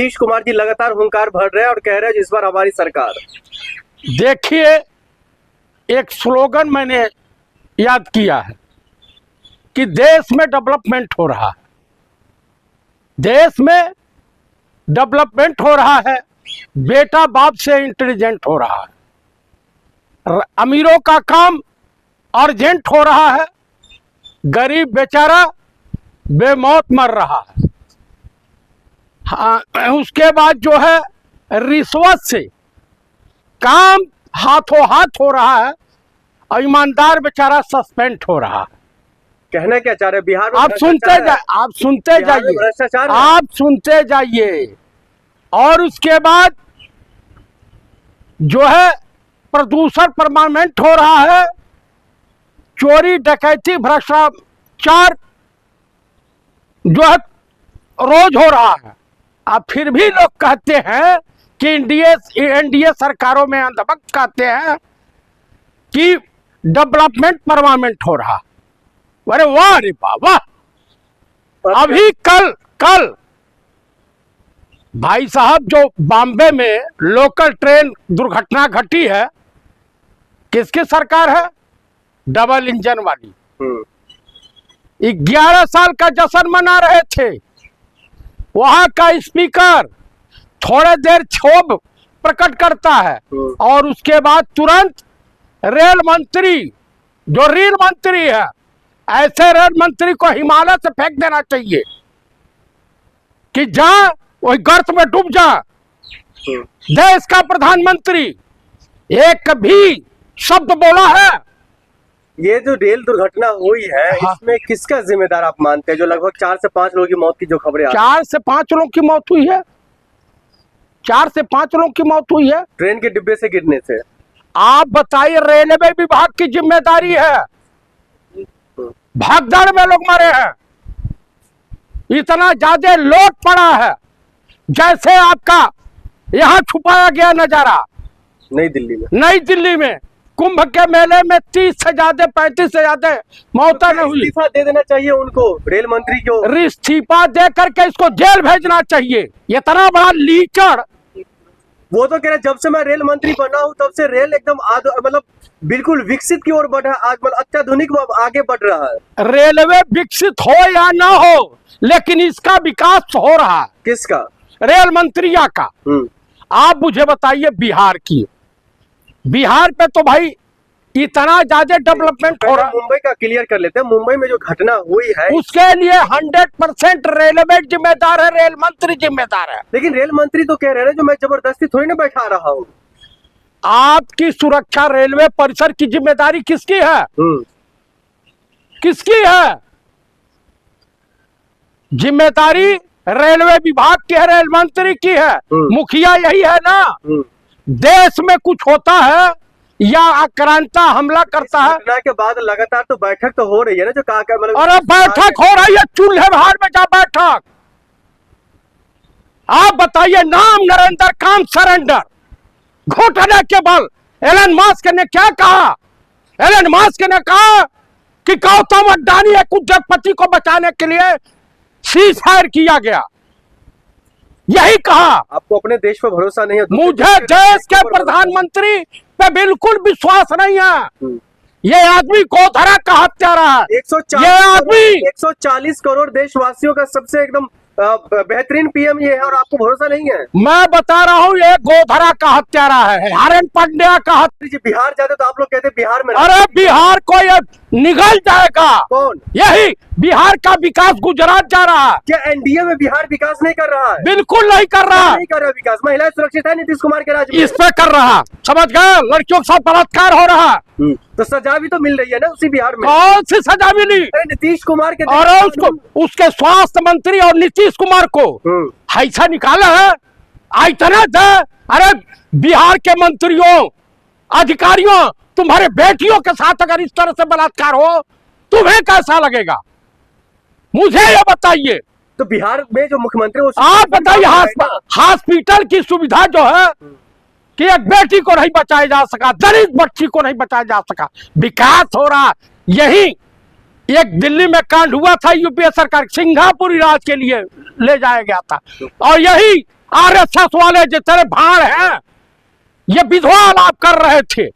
नीतीश कुमार जी लगातार हुंकार भर रहे हैं और कह रहे हैं इस बार हमारी सरकार। देखिए, एक स्लोगन मैंने याद किया है कि देश में डेवलपमेंट हो रहा है, देश में डेवलपमेंट हो रहा है, बेटा बाप से इंटेलिजेंट हो रहा है, अमीरों का काम अर्जेंट हो रहा है, गरीब बेचारा बेमौत मर रहा है। हाँ, उसके बाद जो है रिश्वत से काम हाथों हाथ हो रहा है और ईमानदार बेचारा सस्पेंड हो रहा है। कहना क्या चाह रहे हैं? बिहार में आप सुनते जाइए। और उसके बाद जो है प्रदूषण परमानेंट हो रहा है, चोरी डकैती भ्रष्टाचार जो है रोज हो रहा है। अब फिर भी लोग कहते हैं कि एनडीए सरकारों में अंधभक्त कहते हैं कि डेवलपमेंट परमानेंट हो रहा। अरे वाह रे वाह! अभी कल भाई साहब जो बॉम्बे में लोकल ट्रेन दुर्घटना घटी है, किसकी सरकार है? डबल इंजन वाली। 11 साल का जश्न मना रहे थे, वहां का स्पीकर थोड़े देर क्षोभ प्रकट करता है और उसके बाद तुरंत रेल मंत्री, जो रेल मंत्री है, ऐसे रेल मंत्री को हिमालय से फेंक देना चाहिए कि जा वही गर्त में डूब जा। देश का प्रधानमंत्री एक भी शब्द बोला है? ये जो रेल दुर्घटना हुई है, हाँ। इसमें किसका जिम्मेदार आप मानते हैं? जो लगभग 4 से 5 लोगों की मौत की जो खबरें 4 से 5 लोगों की मौत हुई है, 4 से 5 लोगों की मौत हुई है ट्रेन के डिब्बे से गिरने से। आप बताइए, रेलवे विभाग की जिम्मेदारी है? भागदौड़ में लोग मरे हैं, इतना ज्यादा लोड पड़ा है, जैसे आपका यहाँ छुपाया गया नजारा नई दिल्ली में कुंभ के मेले में 30 से ज्यादा 35 से ज्यादा मौतें नहीं हुई। इस्तीफा दे देना चाहिए उनको, रेल मंत्री को। इस्तीफा दे करके इसको जेल भेजना चाहिए। इतना बड़ा लीचड़। वो तो कह रहे जब से मैं रेल मंत्री बना हूं तब से रेल एकदम मतलब बिल्कुल विकसित की ओर बढ़ा, आज मतलब अत्याधुनिक आगे बढ़ रहा है। रेलवे विकसित हो या ना हो, लेकिन इसका विकास हो रहा है। किसका? रेल मंत्रिया का। आप मुझे बताइए, बिहार पे तो भाई इतना ज्यादा डेवलपमेंट हो रहा है। मुंबई का क्लियर कर लेते हैं। मुंबई में जो घटना हुई है उसके लिए 100% रेलवे जिम्मेदार है, रेल मंत्री जिम्मेदार है। लेकिन रेल मंत्री तो कह रहे हैं जो मैं जबरदस्ती थोड़ी ना बैठा रहा हूँ। आपकी सुरक्षा रेलवे परिसर की जिम्मेदारी किसकी है? किसकी है? जिम्मेदारी रेलवे विभाग की है, रेल मंत्री की है, मुखिया यही है ना। देश में कुछ होता है या आक्रांता हमला करता है। घटना के बाद लगातार तो बैठक तो हो रही है ना, जो कहा मतलब। अरे बैठक हो रही है, चूल्हे बाहर में जा बैठक। आप बताइए, नाम नरेंद्र, काम सरेंडर, घोटाले के बल एलन मस्क ने क्या कहा? एलन मस्क ने कहा कि गौतम अडानी एक उद्योगपति को बचाने के लिए सीज फायर किया गया, यही कहा। आपको अपने देश पर भरोसा नहीं है? मुझे देश के प्रधानमंत्री पे बिल्कुल विश्वास नहीं है। ये आदमी गोधरा का हत्यारा है। 140 करोड़ देशवासियों का सबसे एकदम बेहतरीन पीएम ये है और आपको भरोसा नहीं है? मैं बता रहा हूँ, ये गोधरा का हत्यारा है, हारेन पंड्या का हत्यारा। बिहार जाते तो आप लोग कहते बिहार में। अरे बिहार को ये निगल जाएगा। कौन? यही बिहार का विकास गुजरात जा रहा है। क्या एनडीए में बिहार विकास नहीं कर रहा है? बिल्कुल नहीं कर रहा। नहीं कर रहा विकास। महिलाएं सुरक्षित है नीतीश कुमार के राज्य में? इस पे कर रहा, समझ गए? लड़कियों के साथ बलात्कार हो रहा है, तो सजा भी तो मिल रही है ना उसी बिहार में। कौन सी सजा मिली? नीतीश कुमार के। और उसके स्वास्थ्य मंत्री और नीतीश कुमार को ऐसा निकाला है, इतना था। अरे बिहार के मंत्रियों, अधिकारियों, तुम्हारे बेटियों के साथ अगर इस तरह से बलात्कार हो, तुम्हें कैसा लगेगा? मुझे ये बताइए। तो बिहार में जो मुख्यमंत्री, आप बताइए, हॉस्पिटल की सुविधा जो है कि एक बेटी को नहीं बचाया जा सका, दलित बच्ची को नहीं बचाया जा सका, विकास हो रहा। यही एक दिल्ली में कांड हुआ था, यूपीए सरकार सिंगापुरी राज के लिए ले जाया गया था, और यही आरएसएस वाले जितने भाड़ हैं ये विधवा लाभ कर रहे थे।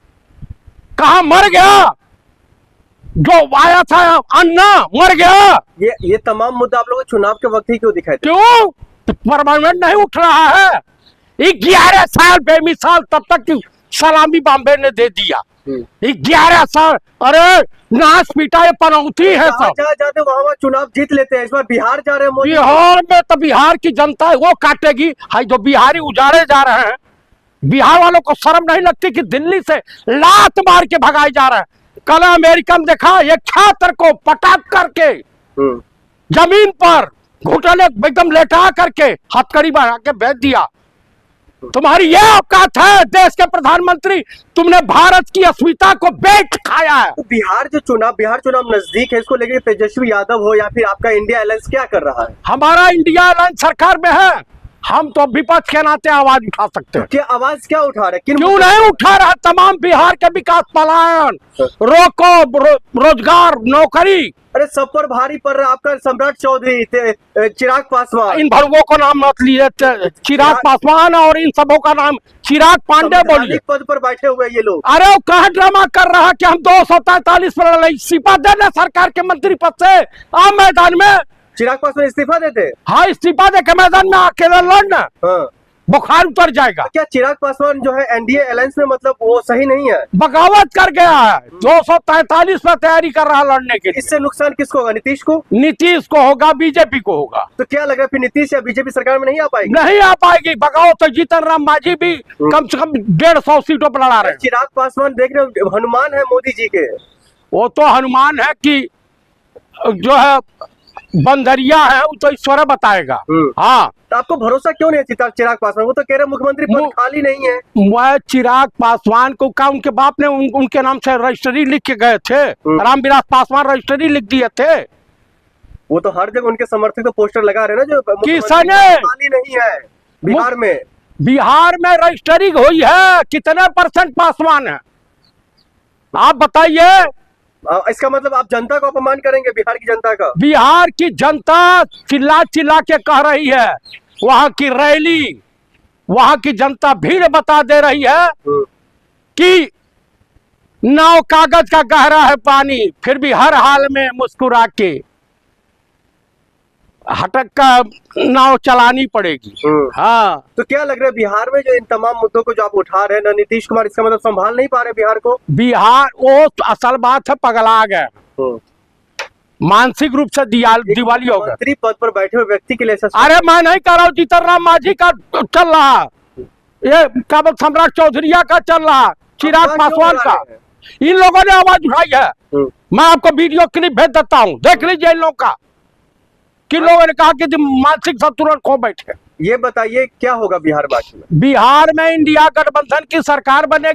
कहा मर गया जो आया था अन्ना, मर गया। ये तमाम मुद्दा आप लोगों को चुनाव के वक्त ही क्यों दिखाई दे? क्यों परमानेंट नहीं उठ रहा है? 11 साल बेमिसाल तब तक की सलामी बॉम्बे ने दे दिया। 11 साल, अरे नाच पीटा, ये पनौती है सब। जहाँ जाते वहाँ चुनाव जीत लेते हैं। इस बार बिहार जा रहे हैं मोदी। बिहार में तो बिहार की जनता है वो काटेगी। हाई जो बिहारी उजाड़े जा रहे हैं, बिहार वालों को शर्म नहीं लगती कि दिल्ली से लात मार के भगाए जा रहे हैं। कल अमेरिका में देखा एक छात्र को पटाख करके जमीन पर घुटने एकदम लेटा करके हथकड़ी बना के भेज दिया। तुम्हारी ये औकात है देश के प्रधानमंत्री? तुमने भारत की अस्मिता को बेच खाया है। तो बिहार चुनाव नजदीक है, इसको लेकर तेजस्वी यादव हो या फिर आपका इंडिया अलायंस क्या कर रहा है? हमारा इंडिया अलायंस सरकार में है, हम तो विपक्ष के नाते आवाज उठा सकते हैं। क्या आवाज क्या उठा रहे? क्यों नहीं उठा रहा? तमाम बिहार के विकास, पलायन रोको, रोजगार, नौकरी। अरे सब पर भारी पड़ रहा आपका सम्राट चौधरी, चिराग पासवान। इन भड़ुओं को नाम मत लीजिए, चिराग पासवान और इन सबों का नाम चिराग पांडे बोलिए। पद पर बैठे हुए ये लोग। अरे वो कहा ड्रामा कर रहा कि हम 243 पर इस्तीफा देना सरकार के मंत्री पद से। आ मैदान में चिराग पासवान इस्तीफा देते? हाँ, इस्तीफा दे के मैदान में अकेला लड़ना, हाँ। बुखार उतर जाएगा। तो क्या चिराग पासवान जो है एनडीए अलायंस में मतलब वो सही नहीं है? बगावत कर गया है, 243 पर तैयारी कर रहा लड़ने के लिए। इससे नुकसान किसको होगा? नीतीश को? नीतीश को होगा, बीजेपी को होगा। तो क्या लग रहा है फिर नीतीश या बीजेपी सरकार में नहीं आ पाएगी? नहीं आ पाएगी। बगावत तो जीतन राम मांझी भी कम से कम 150 सीटों पर लड़ा रहे हैं। चिराग पासवान देख रहे हो हनुमान है मोदी जी के। वो तो हनुमान है कि जो है बंदरिया है, वो तो ईश्वर बताएगा। हाँ, तो आपको भरोसा क्यों नहीं है चिराग पासवान? वो तो कह रहे मुख्यमंत्री पद खाली नहीं है। मैं चिराग पासवान को का उनके बाप ने उनके नाम से रजिस्ट्री लिख के गए थे, रामविलास पासवान रजिस्ट्री लिख दिए थे। वो तो हर जगह उनके समर्थक तो पोस्टर लगा रहे ना, जो किसने? खाली नहीं है बिहार में। बिहार में रजिस्ट्री हुई है, कितने % पासवान है आप बताइए? इसका मतलब आप जनता को अपमान करेंगे, बिहार की जनता का? बिहार की जनता चिल्ला चिल्ला के कह रही है, वहां की रैली, वहां की जनता भीड़ बता दे रही है कि नाव कागज का गहरा है पानी, फिर भी हर हाल में मुस्कुरा के हटक का नाव चलानी पड़ेगी। हाँ, तो क्या लग रहा है बिहार में जो इन तमाम मुद्दों को जो आप उठा रहे हैं ना, नीतीश कुमार इसका मतलब संभाल नहीं पा रहे बिहार को? बिहार वो तो असल बात है, पगला गए, मानसिक रूप से दिवाली हो गए। मंत्री पद पर बैठे हुए व्यक्ति के लिए अरे मैं नहीं कह रहा हूँ, जीतन राम मांझी का चल रहा, ये काबल सम्राट चौधरीया का चल रहा, चिराग पासवान का, इन लोगों ने आवाज उठाई है। मैं आपको वीडियो क्लिप भेज देता हूँ, देख लीजिए इन लोगों का, किन लोगों ने कहा कि मानसिक संतुलन खो बैठे। ये बताइए क्या होगा बिहार बाकी में? बिहार में इंडिया गठबंधन की सरकार बनेगी।